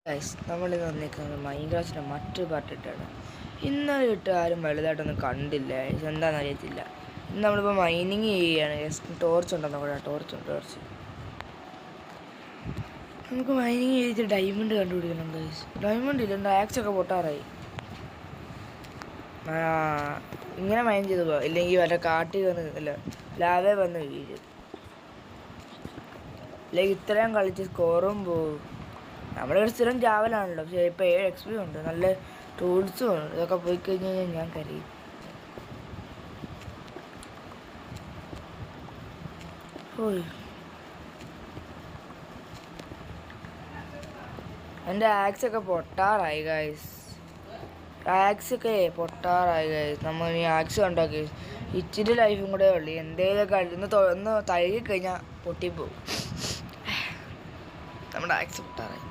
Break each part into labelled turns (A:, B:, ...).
A: Guys നമ്മളിന്ന് വന്നിരിക്കുന്നത് മൈൻക്രാഫ്റ്റിൻ്റെ മറ്റൊരു പാർട്ടിട്ടാണ്. ഇന്നലെ ഇട്ട് ആരും വലുതായിട്ടൊന്നും കണ്ടില്ല, എന്താണെന്ന് അറിയത്തില്ല. ഇന്ന് നമ്മളിപ്പോൾ മൈനിങ് ചെയ്യുകയാണ്. ടോർച്ച് ഉണ്ടെന്ന് കൂടെ, ടോർച്ച് നമുക്ക് മൈനിങ് ചെയ്തിട്ട് ഡയമണ്ട് കണ്ടുപിടിക്കണം ഗൈസ്. ഡയമണ്ട് ഇല്ല, ആക്സൊക്കെ പൊട്ടാറായി. ഇങ്ങനെ മൈൻ ചെയ്ത് പോവാം, ഇല്ലെങ്കിൽ വല്ല കാട്ടിൽ വന്ന് ഇല്ല ലാവേ വന്ന് വീഴും. അല്ലെങ്കിൽ ഇത്രയും കളിച്ച് സ്കോറും പോവും. നമ്മുടെ ഒരു സ്ഥിരം ജാവലാണല്ലോ, പക്ഷേ ഇപ്പോൾ 7 XP ഉണ്ട്, നല്ല ടൂൾസും ഉണ്ട്. ഇതൊക്കെ പോയി കഴിഞ്ഞ് കഴിഞ്ഞാൽ ഞാൻ കരയും. ഓയ് എൻ്റെ ആക്സൊക്കെ പൊട്ടാറായി ഗൈസ്. നമ്മൾ ഈ ആക്സ് ഉണ്ടാക്കി ഇച്ചിരി ലൈഫും കൂടെ ഉള്ളു. എന്തെങ്കിലുമൊക്കെ ഒന്ന് തഴുകി കഴിഞ്ഞാൽ പൊട്ടിപ്പോവും. നമ്മുടെ ആക്സ് പൊട്ടാറായി.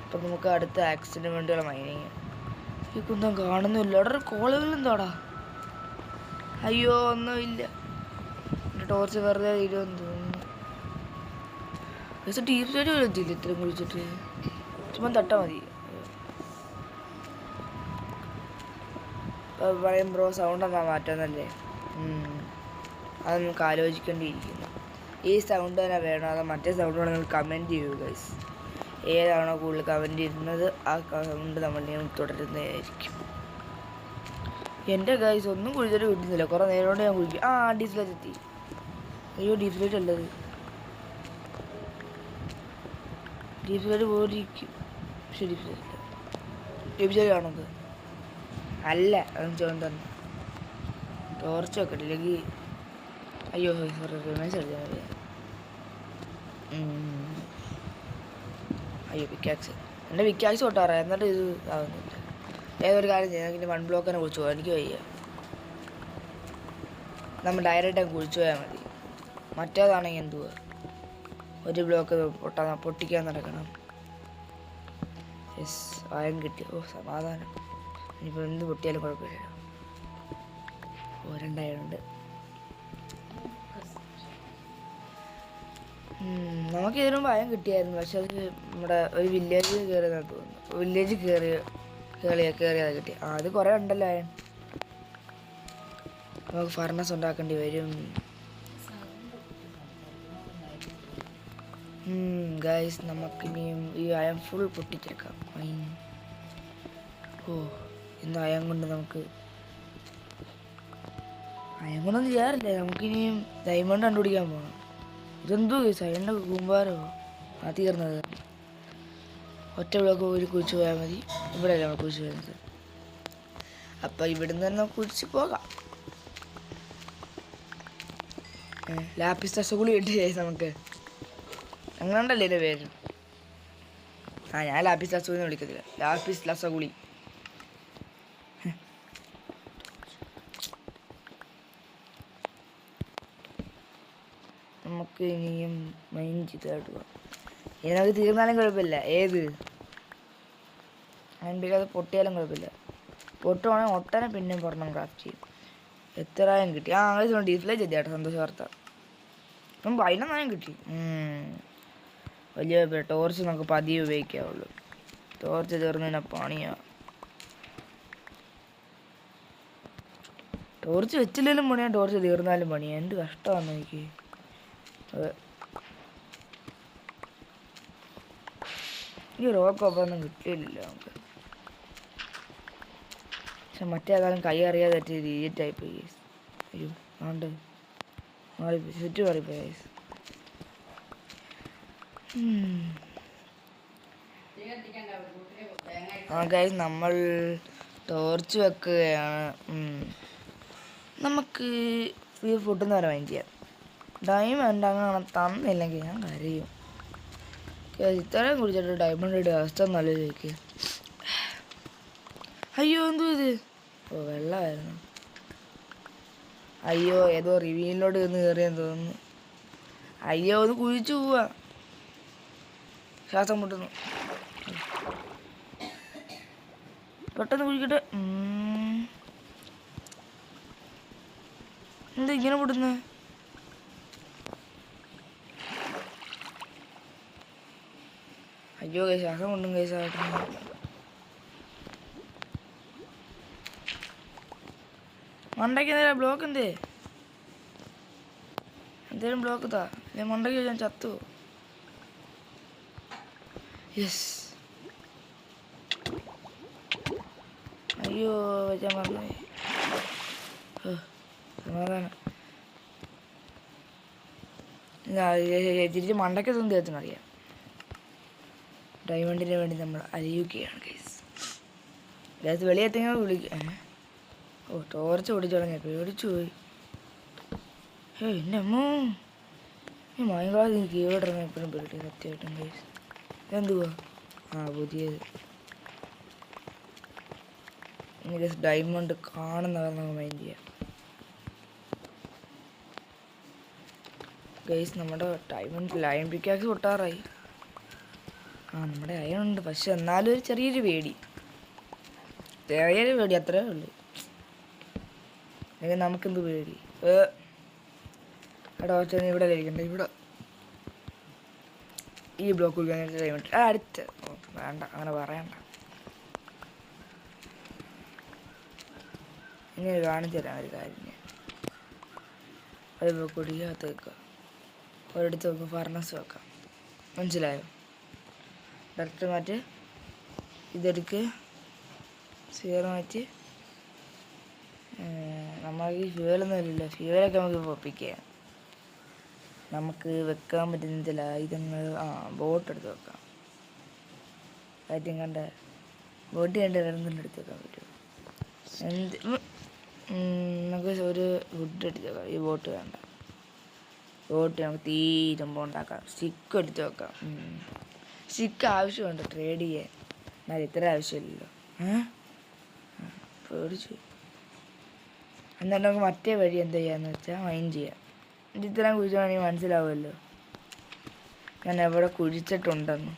A: അപ്പം നമുക്ക് അടുത്ത ആക്സിന് വേണ്ടിയുള്ള മൈനിങ്. ഈ കുന്തം കാണുന്നില്ല. അവിടെ ഒരു കോളുകൾ എന്താടാ? അയ്യോ ഒന്നുമില്ല. എൻ്റെ ടോർച്ച് വെറുതെ ഇരുന്ന് തോന്നുന്നു. പക്ഷേ ടീച്ചർ വിളിച്ചില്ല ഇത്രയും കുളിച്ചിട്ട്. ചുമ്മാ തട്ടാൽ മതി. പറയും ബ്രോ സൗണ്ട് എന്നാ മാറ്റുന്നല്ലേ? അത് നമുക്ക് ആലോചിക്കേണ്ടിയിരിക്കുന്നു. ഈ സൗണ്ട് തന്നെ വേണോ അതോ മറ്റേ സൗണ്ട് വേണോ? നിങ്ങൾ കമൻറ്റ് ചെയ്യൂ ഗൈസ്. ഏതാണോ കൂടുതൽ കമൻറ്റ് ചെയ്യുന്നത് ആ സൗണ്ട് നമ്മൾ തുടരുന്നതായിരിക്കും. എൻ്റെ ഗൈസ് ഒന്നും കുഴിച്ചിട്ട് കിട്ടുന്നില്ല. കുറേ നേരം കൊണ്ട് ഞാൻ കുഴിക്കും. ഡീസ്ലേറ്റ് എത്തി. അയ്യോ ഡീസ്ലേറ്റ് അല്ലത്, ഡീസ്ലേറ്റ് പോയിരിക്കും. പക്ഷേ ഡീസ്ലേറ്റ് ആണത് അല്ല. അതും ചോദിച്ചു തന്നെ ടോർച്ച് വെക്കട്ടെ, ഇല്ലെങ്കിൽ അയ്യോ സോറി റിമേഴ്സ് എടുത്താൽ മതി. അയ്യോ പിക്കാക്സ്, എൻ്റെ പിക്കാക്സ് തൊട്ടാറാ. എന്നിട്ട് ഇത് ആവുന്നില്ല. ഏതൊരു കാര്യം ചെയ്യാം, എനിക്ക് 1 ബ്ലോക്ക് തന്നെ കുഴിച്ചു പോകാം. എനിക്ക് വയ്യ. നമ്മൾ ഡയറക്റ്റ് കുഴിച്ചു പോയാൽ മതി. മറ്റേതാണെങ്കിൽ എന്തുവാ, ഒരു ബ്ലോക്ക് പൊട്ടിക്കാൻ നടക്കണം. യെസ്, ആയം കിട്ടി. സമാധാനം. ഇനിയിപ്പോൾ എന്ത് പൊട്ടിയാലും കുഴപ്പമില്ല. 2 ആയതുകൊണ്ട് നമുക്ക് ഇതിനു മുമ്പ് അയം കിട്ടിയായിരുന്നു. പക്ഷെ അത് നമ്മുടെ ഒരു വില്ലേജ് കയറിയതാണ് തോന്നുന്നു. വില്ലേജ് കയറിയതാണ് കിട്ടി. അത് കുറേ ഉണ്ടല്ലോ അയൺ. നമുക്ക് ഫർണസ് ഉണ്ടാക്കേണ്ടി വരും. ഗൈസ് നമുക്കിനിയും ഈ അയം ഫുൾ പൊട്ടിച്ചേക്കാം. ഇന്ന് അയം കൊണ്ട് നമുക്ക് അയം കൊണ്ടൊന്നും ചെയ്യാറില്ല. നമുക്കിനിയും ഡയമണ്ട് കണ്ടുപിടിക്കാൻ പോകണം. ഇതെന്തോ സൈഡിൻ്റെ കൂമ്പാരോ തീർന്നത്. ഒറ്റ ബ്ലോക്ക് ഒരു കുഴിച്ച് പോയാൽ മതി. ഇവിടെയല്ല നമ്മൾ കുഴിച്ച് വരുന്നത്. അപ്പം ഇവിടുന്ന് തന്നെ കുഴിച്ച് പോകാം. ലാപ്പിസ് ലസഗുളി കിട്ടി നമുക്ക്. അങ്ങനെ ഉണ്ടല്ലേ എൻ്റെ പേര്? ഞാൻ ലാപ്പിസ് ലസഗുളി എന്ന് വിളിക്കത്തില്ല, ലാപ്പിസ് ലസഗുളി. നമുക്ക് ഇനിയും മൈൻഡ് ചെയ്തായിട്ട് പോകാം. ഇനി നമുക്ക് തീർന്നാലും കുഴപ്പമില്ല. ഏത് അതിൻ്റെ അത് പൊട്ടിയാലും കുഴപ്പമില്ല. പൊട്ടുവാണെങ്കിൽ ഒട്ടനെ പിന്നെയും പുറമെ ക്രാഫ്റ്റ് ചെയ്യും. എത്രയും കിട്ടി. അങ്ങനെ ഡിസ്പ്ലേ ചെയ്തേട്ടോ, സന്തോഷ വാർത്ത. അപ്പം 11 കിട്ടി. വലിയ ടോർച്ച് നമുക്ക് പതിയെ ഉപയോഗിക്കാവുള്ളൂ. ടോർച്ച് തീർന്നതിനെ പണിയാ. ടോർച്ച് വെച്ചില്ലെങ്കിലും പണിയാണ്, ടോർച്ച് തീർന്നാലും പണിയാണ്. എന്ത് കഷ്ടമാണ് എനിക്ക്. ഈ റോക്കൊപ്പം കിട്ടിയില്ല നമുക്ക്. പക്ഷെ മറ്റേതായാലും കൈ അറിയാതെ രീതിയായിപ്പോയി. അയ്യോ ആണ്ട് മാറിപ്പോയി, ചുറ്റും മാറിപ്പോയി. ഗൈസ് നമ്മൾ ടോർച്ച് വെക്കുകയാണ്. നമുക്ക് ഈ ഫുഡെന്ന് വരെ മൈൻഡ് ചെയ്യാം. ഡയമണ്ട് അങ്ങനെ തന്നില്ലെങ്കിൽ ഞാൻ കരയും. ഇത്രയും കുടിച്ചിട്ട് ഡയമണ്ട് ഇടുക അവസ്ഥ നല്ല ചോദിക്കുക. അയ്യോ എന്തോ ഇത്? വെള്ളമായിരുന്നു. അയ്യോ ഏതോ റിവ്യൂയിലോട്ട് നിന്ന് കയറിയെന്ന് തോന്നുന്നു. അയ്യോ ഒന്ന് കുഴിച്ചു പോവാ. ശ്വാസം മുട്ടുന്നു. പെട്ടെന്ന് കുഴിക്കട്ടെ. എന്താ ഇങ്ങനെ പൊട്ടുന്നത്? അയ്യോ ഗൈസ് ശ്വാസം കൊണ്ടും ഗൈസ് ആയിട്ട്. മണ്ടയ്ക്ക് എന്തേലും ബ്ലോക്ക് എന്തേലും ബ്ലോക്ക് താ. ഞാൻ മണ്ടയ്ക്ക് ഞാൻ ചത്തു. യെസ്. അയ്യോ വെച്ചാൽ മറന്നുപോയി. സമാധാനം. തിരിച്ച് മണ്ടയ്ക്കതൊന്നും തീർച്ചയായും ഡയമണ്ടിന് വേണ്ടി നമ്മൾ അലിയുകയാണ് ഗൈസ്. ഗൈസ് വെളിയെത്തിങ്ങനെ വിളിക്കുക. ഓ ടോർച്ച് ഓടിച്ചു തുടങ്ങി. പേടിച്ചു പോയി. എൻ്റെ അമ്മോ ഈ മൈൻക്രാഫ്റ്റ് എനിക്ക് കീഴടങ്ങാൻ എപ്പോഴും പേടി സത്യമായിട്ടും ഗൈസ്. എന്തുവാ പുതിയത് ഇനി ഗൈസ് ഡയമണ്ട് കാണുന്നവർ നമുക്ക് മൈൻഡ് ചെയ്യാം. ഗൈസ് നമ്മുടെ ഡയമണ്ട് ലൈൻ പിക്കാക്സ് പൊട്ടാറായി. നമ്മുടെ അയണുണ്ട്, പക്ഷെ എന്നാലും ഒരു ചെറിയൊരു പേടി അത്രേ ഉള്ളൂ. അല്ലെങ്കിൽ നമുക്കെന്ത് പേടി. എടാ ഒച്ച ഇവിടെ കഴിക്കണ്ട. ഇവിടെ ഈ ബ്ലോക്ക് ഡയമണ്ട് അടുത്ത് വേണ്ട, അങ്ങനെ പറയണ്ട. ഇനി കാണിച്ചു തരാം ഒരു കാര്യം. ഒരു ബ്ലോക്ക് ഒടിക്കകത്ത് വെക്കുക, ഒരിടത്ത് വെക്കുക, ഫർണസ് വെക്കാം. മനസ്സിലായോ? ഡയറക്റ്റ് മാറ്റി ഇതെടുക്കുക, സീറോ മാറ്റി. നമുക്ക് ഈ ഫ്യൂവലൊന്നും ഇല്ലല്ലോ. ഫ്യൂവലൊക്കെ നമുക്ക് പൊപ്പിക്കാം. നമുക്ക് വെക്കാൻ പറ്റുന്ന ചില ആയുധങ്ങൾ. ബോട്ട് എടുത്ത് വെക്കാം. കാറ്റും കണ്ട ബോട്ട് കണ്ട് വേറെന്തെങ്കിലും എടുത്ത് വെക്കാൻ പറ്റുമോ? നമുക്ക് ഒരു വുഡ് എടുത്ത് വെക്കാം. ഈ ബോട്ട് വേണ്ട. ബോട്ട് നമുക്ക് തീരുമ്പോൾ ഉണ്ടാക്കാം. സ്റ്റിക്ക് എടുത്ത് വെക്കാം. സ്റ്റിക്ക് ആവശ്യമുണ്ട് ട്രേഡ് ചെയ്യാൻ. എന്നാൽ ഇത്ര ആവശ്യമില്ലല്ലോ. പേടിച്ചു. എന്നിട്ട് നമുക്ക് മറ്റേ വഴി എന്താ ചെയ്യാന്ന് വെച്ചാൽ മൈൻ ചെയ്യാം. ഇത് ഇത്രയും കുഴിച്ചാണെങ്കിൽ മനസ്സിലാവുമല്ലോ ഞാൻ എവിടെ കുഴിച്ചിട്ടുണ്ടെന്ന്.